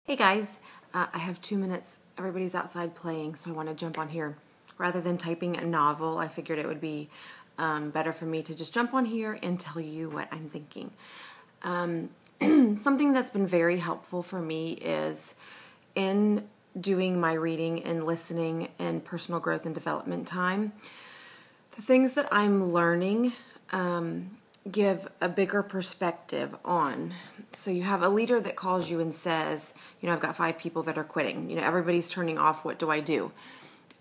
Hey guys, I have 2 minutes. Everybody's outside playing, so I want to jump on here. Rather than typing a novel, I figured it would be better for me to just jump on here and tell you what I'm thinking. Something that's been very helpful for me is in doing my reading and listening and personal growth and development time, the things that I'm learning give a bigger perspective on. So you have a leader that calls you and says, I've got 5 people that are quitting. Everybody's turning off. What do I do?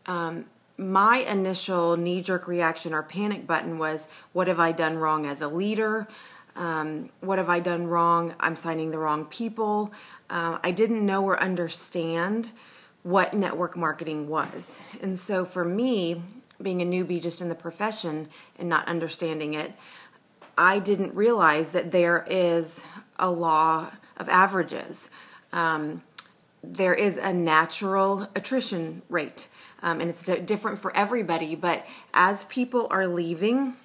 My initial knee-jerk reaction or panic button was, what have I done wrong as a leader? What have I done wrong? I'm signing the wrong people. I didn't know or understand what network marketing was. And so for me, being a newbie just in the profession and not understanding it, I didn't realize that there is a law of averages. There is a natural attrition rate, and it's different for everybody, but as people are leaving,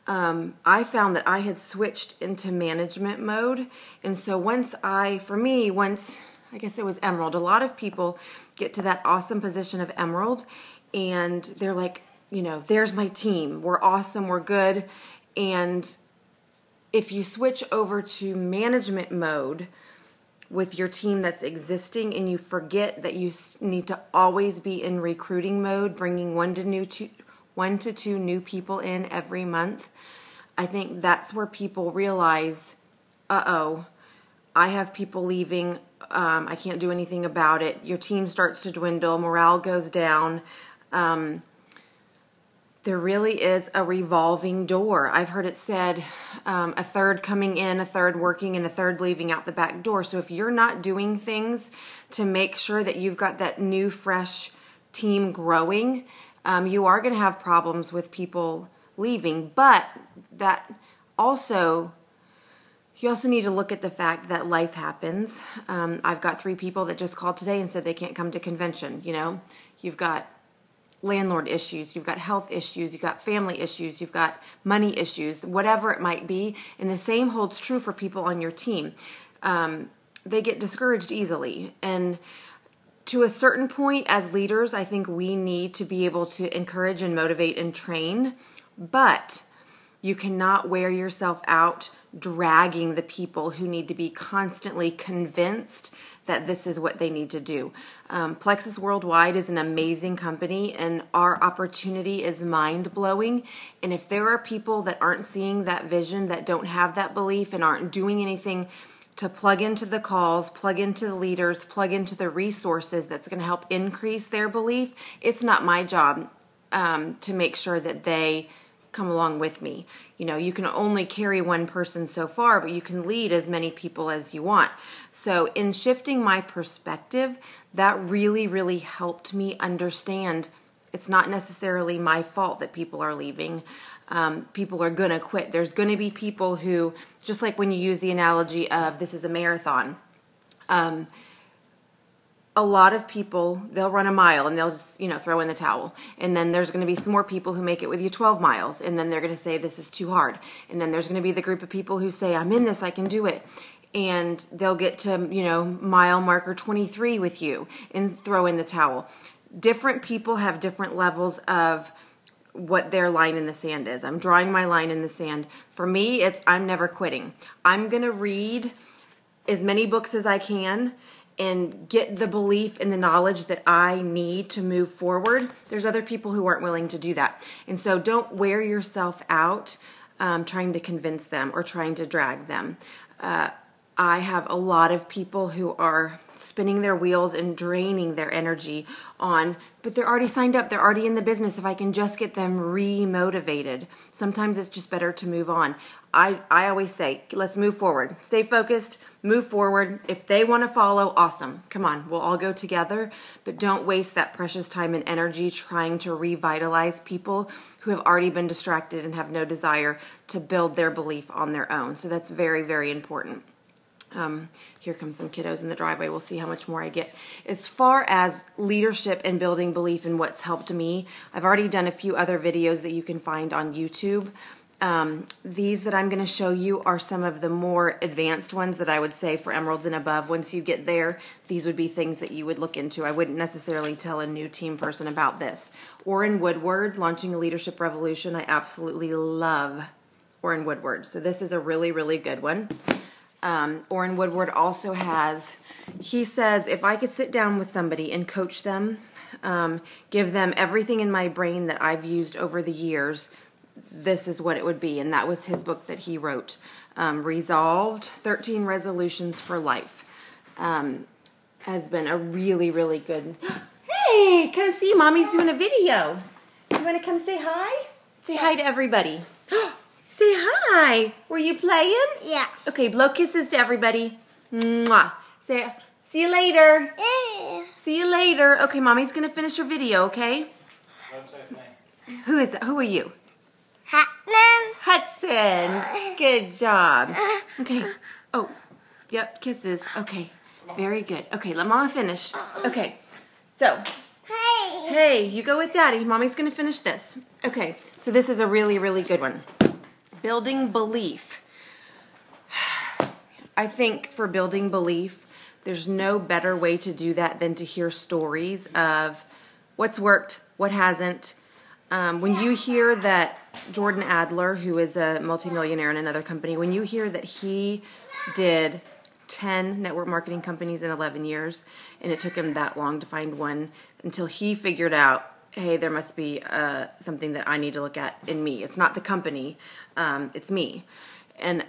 I found that I had switched into management mode. And so once I guess it was Emerald, a lot of people get to that awesome position of Emerald and they're like, there's my team. We're awesome. We're good. And if you switch over to management mode with your team that's existing and you forget that you need to always be in recruiting mode, bringing 1 to 2 new people in every month, I think that's where people realize, I have people leaving. I can't do anything about it. Your team starts to dwindle. Morale goes down. There really is a revolving door. I've heard it said, a third coming in, a third working, and a third leaving out the back door. So if you're not doing things to make sure that you've got that new, fresh team growing, you are going to have problems with people leaving. But you also need to look at the fact that life happens. I've got 3 people that just called today and said they can't come to convention. You've got landlord issues, you've got health issues, you've got family issues, you've got money issues, whatever it might be. And the same holds true for people on your team. They get discouraged easily. And to a certain point as leaders, I think we need to be able to encourage and motivate and train, but you cannot wear yourself out dragging the people who need to be constantly convinced that this is what they need to do. Plexus Worldwide is an amazing company and our opportunity is mind-blowing. And if there are people that aren't seeing that vision, that don't have that belief and aren't doing anything to plug into the calls, plug into the leaders, plug into the resources that's going to help increase their belief, it's not my job to make sure that they come along with me. You can only carry one person so far, but you can lead as many people as you want. So in shifting my perspective, that really, really helped me understand it's not necessarily my fault that people are leaving. People are going to quit. There's going to be people who, just like when you use the analogy of this is a marathon, a lot of people, they'll run a mile and they'll just, throw in the towel. And then there's going to be some more people who make it with you 12 miles. And then they're going to say, this is too hard. And then there's going to be the group of people who say, I'm in this, I can do it. And they'll get to, mile marker 23 with you and throw in the towel. Different people have different levels of what their line in the sand is. I'm drawing my line in the sand. For me, it's I'm never quitting. I'm going to read as many books as I can and get the belief and the knowledge that I need to move forward. There's other people who aren't willing to do that. And so don't wear yourself out trying to convince them or trying to drag them. I have a lot of people who are spinning their wheels and draining their energy but they're already signed up, they're already in the business. If I can just get them re-motivated, sometimes it's just better to move on. I always say, let's move forward. Stay focused, move forward. If they want to follow, awesome. Come on, we'll all go together, but don't waste that precious time and energy trying to revitalize people who have already been distracted and have no desire to build their belief on their own. So that's very, very important. Here comes some kiddos in the driveway. We'll see how much more I get. As far as leadership and building belief and what's helped me, I've already done a few other videos that you can find on YouTube. These that I'm going to show you are some of the more advanced ones that I would say for emeralds and above. Once you get there, these would be things that you would look into. I wouldn't necessarily tell a new team person about this. Orrin Woodward, Launching a Leadership Revolution. I absolutely love Orrin Woodward. So this is a really, really good one. Orrin Woodward also has, he says, if I could sit down with somebody and coach them, give them everything in my brain that I've used over the years, this is what it would be. And that was his book that he wrote, Resolved, 13 Resolutions for Life. Has been a really, really good. Hey, come see, Mommy's doing a video. You want to come say hi? Say hi to everybody. Say hi. Were you playing? Yeah. Okay, blow kisses to everybody. Mwah. Say, see you later. Yeah. See you later. Okay, Mommy's going to finish her video, okay? Who is that? Who are you? Hudson. Good job. Okay. Oh, yep, kisses. Okay, very good. Okay, let Mama finish. Okay, so. Hey, you go with Daddy. Mommy's going to finish this. Okay, so this is a really, really good one. Building belief. I think for building belief, there's no better way to do that than to hear stories of what's worked, what hasn't. When you hear that Jordan Adler, who is a multimillionaire in another company, when you hear that he did 10 network marketing companies in 11 years, and it took him that long to find one until he figured out, hey, there must be something that I need to look at in me. It's not the company, it's me. And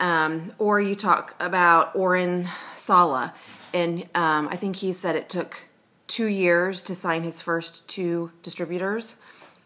or you talk about Oren Sala, and I think he said it took 2 years to sign his first 2 distributors.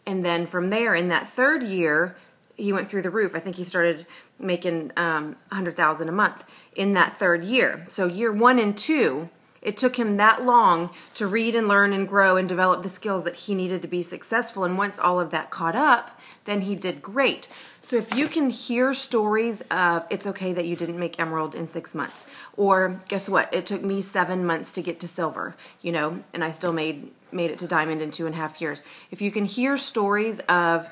And then from there, in that 3rd year, he went through the roof. I think he started making $100,000 a month in that 3rd year. So year 1 and 2, it took him that long to read and learn and grow and develop the skills that he needed to be successful. And once all of that caught up, then he did great. So if you can hear stories of it's okay that you didn't make emerald in 6 months, or guess what, it took me 7 months to get to silver, you know, and I still made it to diamond in 2.5 years. If you can hear stories of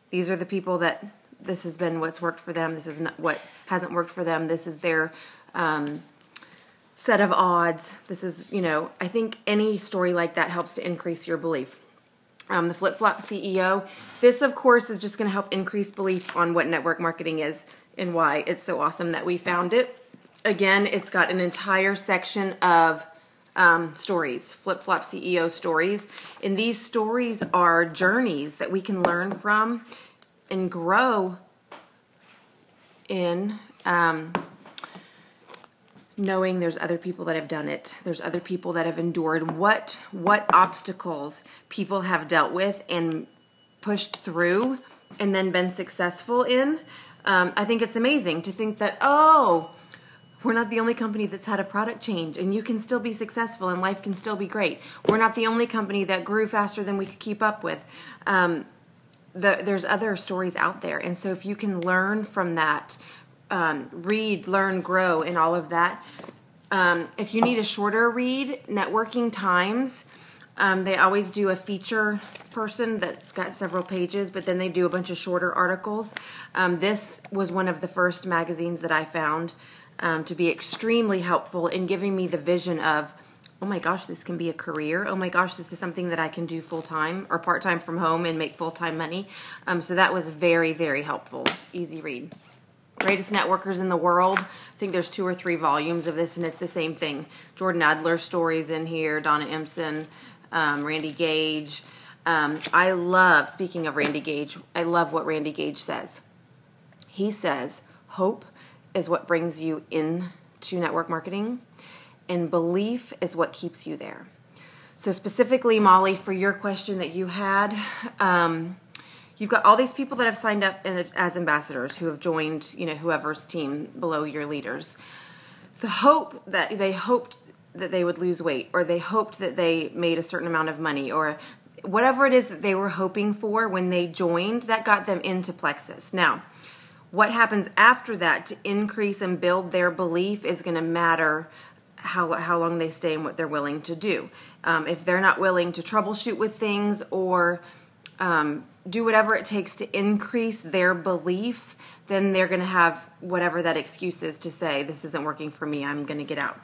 these are the people that this has been what's worked for them, this is not what hasn't worked for them, this is their set of odds, this is, you know, I think any story like that helps to increase your belief. The Flip-Flop CEO, this of course is just going to help increase belief on what network marketing is and why it's so awesome that we found it. Again, it's got an entire section of stories, Flip-Flop CEO stories, and these stories are journeys that we can learn from and grow in, knowing there's other people that have done it. There's other people that have endured what obstacles people have dealt with and pushed through and then been successful in. I think it's amazing to think that, oh, we're not the only company that's had a product change and you can still be successful and life can still be great. We're not the only company that grew faster than we could keep up with. There's other stories out there. And so if you can learn from that, read, learn, grow, and all of that. If you need a shorter read, Networking Times, they always do a feature person that's got several pages, but then they do a bunch of shorter articles. This was one of the first magazines that I found to be extremely helpful in giving me the vision of, oh my gosh, this can be a career. Oh my gosh, this is something that I can do full-time or part-time from home and make full-time money. So that was very, very helpful. Easy read. Greatest Networkers in the World. I think there's 2 or 3 volumes of this, and it's the same thing. Jordan Adler's stories in here, Donna Impson, Randy Gage. I love, speaking of Randy Gage, I love what Randy Gage says. He says, hope is what brings you into network marketing, and belief is what keeps you there. So specifically, Molly, for your question that you had, you've got all these people that have signed up as ambassadors who have joined, you know, whoever's team below your leaders. The hope that they hoped that they would lose weight, or they hoped that they made a certain amount of money, or whatever it is that they were hoping for when they joined, that got them into Plexus. Now, what happens after that to increase and build their belief is going to matter how long they stay and what they're willing to do. If they're not willing to troubleshoot with things or do whatever it takes to increase their belief, then they're going to have whatever that excuse is to say, this isn't working for me, I'm going to get out.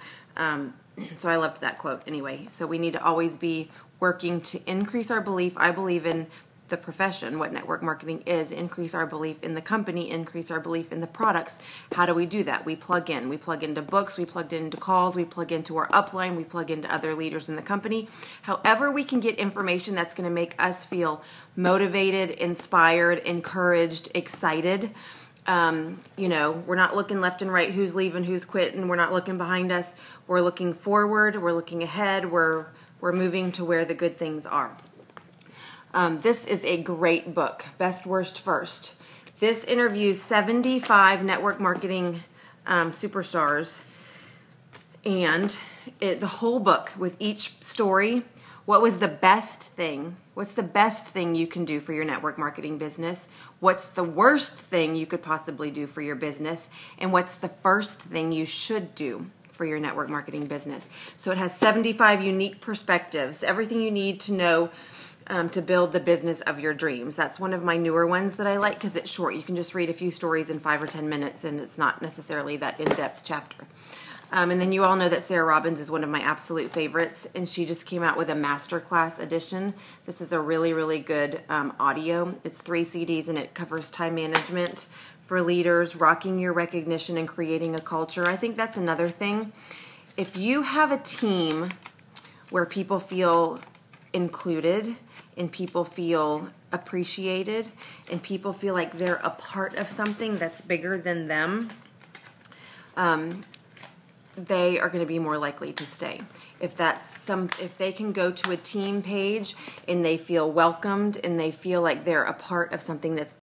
So I loved that quote anyway. So we need to always be working to increase our belief. I believe in the profession, what network marketing is, increase our belief in the company, increase our belief in the products. How do we do that? We plug in. We plug into books, we plug into calls, we plug into our upline, we plug into other leaders in the company. However we can get information that's going to make us feel motivated, inspired, encouraged, excited. We're not looking left and right, who's leaving, who's quitting. We're not looking behind us. We're looking forward. We're looking ahead. We're moving to where the good things are. This is a great book, Best Worst First. This interviews 75 network marketing superstars, and the whole book with each story. What was the best thing? What's the best thing you can do for your network marketing business? What's the worst thing you could possibly do for your business? And what's the first thing you should do for your network marketing business? So it has 75 unique perspectives, everything you need to know to build the business of your dreams. That's one of my newer ones that I like because it's short. You can just read a few stories in 5 or 10 minutes and it's not necessarily that in-depth chapter. And then you all know that Sarah Robbins is one of my absolute favorites, and she just came out with a masterclass edition. This is a really, really good audio. It's 3 CDs, and it covers time management for leaders, rocking your recognition, and creating a culture. I think that's another thing. If you have a team where people feel included and people feel appreciated and people feel like they're a part of something that's bigger than them, they are going to be more likely to stay. If they can go to a team page and they feel welcomed and they feel like they're a part of something that's